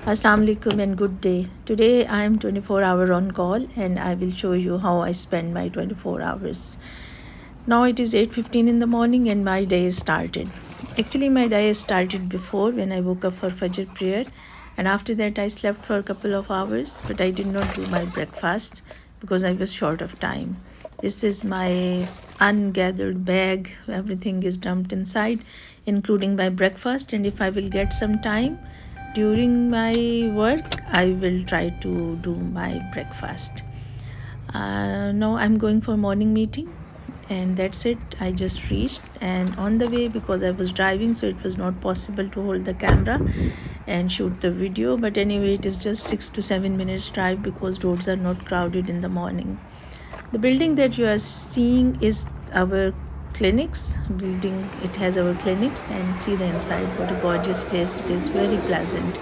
Assalamu alaikum and good day. Today I am 24 hour on call and I will show you how I spend my 24 hours. Now it is 8:15 in the morning and my day is started. Actually my day started before when I woke up for Fajr prayer, and after that I slept for a couple of hours, but I did not do my breakfast because I was short of time. This is my ungathered bag. Everything is dumped inside, including my breakfast, and if I will get some time during my work, I will try to do my breakfast. Now I'm going for morning meeting, and that's it. I just reached, and on the way, because I was driving, so it was not possible to hold the camera and shoot the video, but anyway, it is just 6 to 7 minutes drive because roads are not crowded in the morning. The building that you are seeing is our clinics building. It has our clinics, and see the inside, what a gorgeous place it is, very pleasant.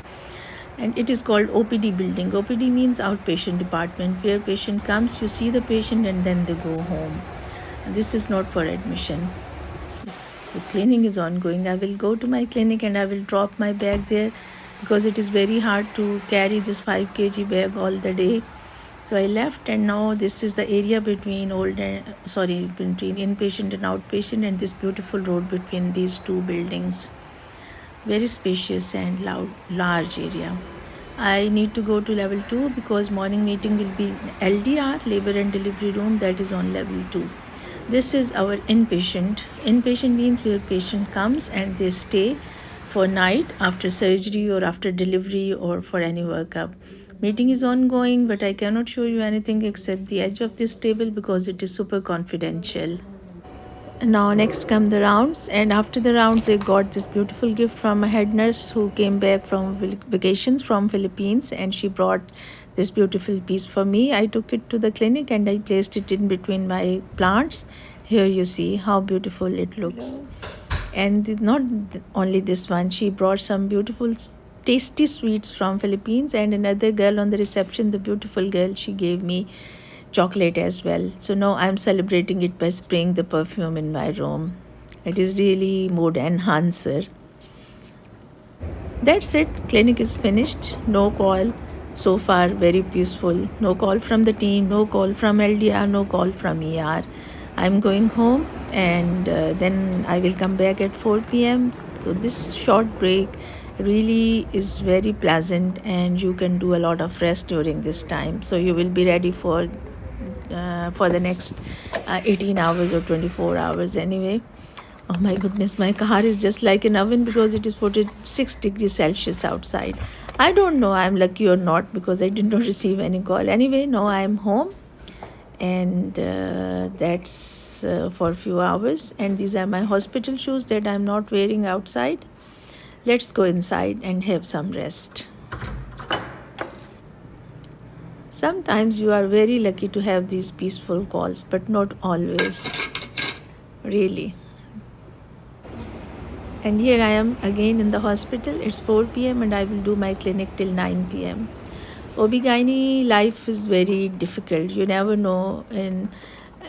And it is called OPD building. OPD means outpatient department, where patient comes, you see the patient and then they go home. And this is not for admission. So cleaning is ongoing. I will go to my clinic and I will drop my bag there because it is very hard to carry this 5 kg bag all the day. So I left, and now this is the area between between inpatient and outpatient, and this beautiful road between these two buildings. Very spacious and large area. I need to go to level 2 because morning meeting will be LDR, labor and delivery room, that is on level 2. This is our inpatient. Inpatient means where patient comes and they stay for night after surgery or after delivery or for any workup. Meeting is ongoing, but I cannot show you anything except the edge of this table because it is super confidential. Now next come the rounds, and after the rounds I got this beautiful gift from a head nurse who came back from vacations from Philippines, and she brought this beautiful piece for me. I took it to the clinic and I placed it in between my plants. Here you see how beautiful it looks. And not only this one, she brought some beautiful tasty sweets from Philippines, and another girl on the reception, the beautiful girl, she gave me chocolate as well. So now I'm celebrating it by spraying the perfume in my room. It is really mood enhancer. That's it. Clinic is finished. No call. So far, very peaceful. No call from the team, no call from LDR, no call from ER. I'm going home, and then I will come back at 4 p.m. So this short break really is very pleasant, and you can do a lot of rest during this time. So you will be ready for the next 18 hours or 24 hours anyway. Oh my goodness, my car is just like an oven because it is put at 6 degrees Celsius outside. I don't know I'm lucky or not because I did not receive any call. Anyway, now I am home, and that's for a few hours. And these are my hospital shoes that I'm not wearing outside. Let's go inside and have some rest. Sometimes you are very lucky to have these peaceful calls, but not always, really. And here I am again in the hospital. It's 4 p.m. and I will do my clinic till 9 p.m. OB-GYN life is very difficult. You never know.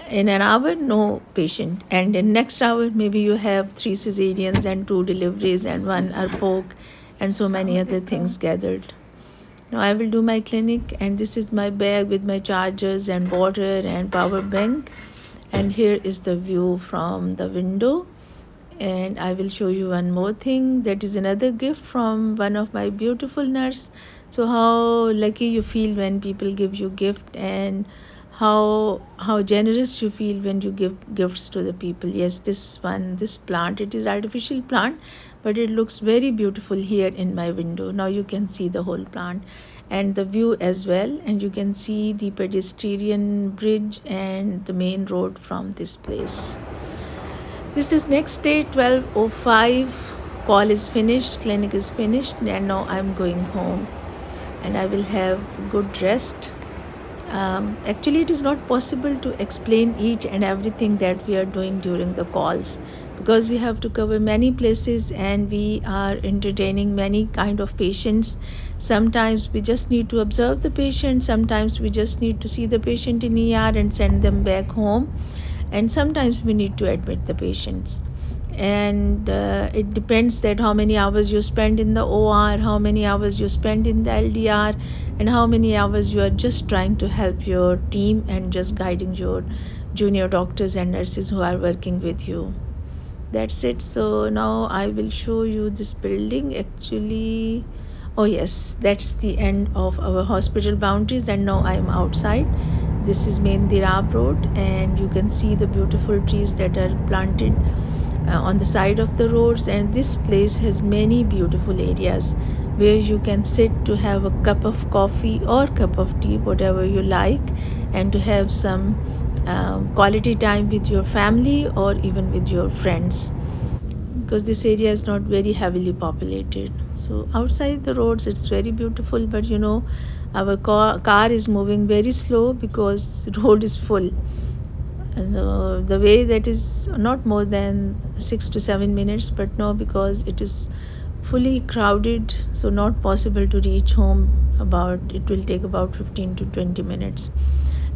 In an hour, no patient, and in next hour, maybe you have 3 cesareans and 2 deliveries and 1 ARPOC and so many other things gathered. Now I will do my clinic, and this is my bag with my chargers and water and power bank. And here is the view from the window. And I will show you one more thing. That is another gift from one of my beautiful nurse. So how lucky you feel when people give you gift, and how generous you feel when you give gifts to the people. Yes, this plant, it is artificial plant, but it looks very beautiful here in my window. Now you can see the whole plant and the view as well, and you can see the pedestrian bridge and the main road from this place. This is next day, 12:05. Call is finished, clinic is finished, and now I'm going home, and I will have good rest. Actually, it is not possible to explain each and everything that we are doing during the calls because we have to cover many places and we are entertaining many kind of patients. Sometimes we just need to observe the patient, sometimes we just need to see the patient in ER and send them back home, and sometimes we need to admit the patients. and it depends that how many hours you spend in the OR, how many hours you spend in the LDR, and how many hours you are just trying to help your team and just guiding your junior doctors and nurses who are working with you. That's it. So now I will show you this building. Actually, oh yes, that's the end of our hospital boundaries, and now I am outside. This is Main Dirab Road, and you can see the beautiful trees that are planted on the side of the roads. And this place has many beautiful areas where you can sit to have a cup of coffee or cup of tea, whatever you like, and to have some quality time with your family or even with your friends, because this area is not very heavily populated. So outside the roads it's very beautiful, but our car is moving very slow because the road is full. And the way that is not more than 6 to 7 minutes, but no, because it is fully crowded, so not possible to reach home. It will take about 15 to 20 minutes.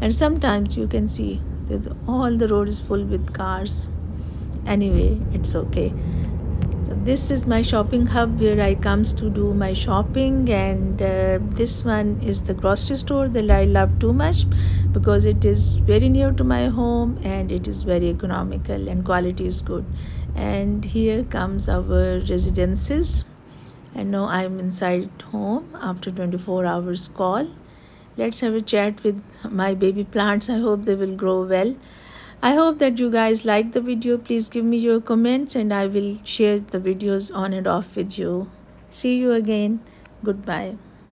And sometimes you can see that all the road is full with cars. Anyway, it's okay. So this is my shopping hub where I comes to do my shopping, and this one is the grocery store that I love too much because it is very near to my home and it is very economical and quality is good. And here comes our residences, and now I'm inside home after 24 hours call. Let's have a chat with my baby plants. I hope they will grow well. I hope that you guys like the video. Please give me your comments and I will share the videos on and off with you. See you again. Goodbye.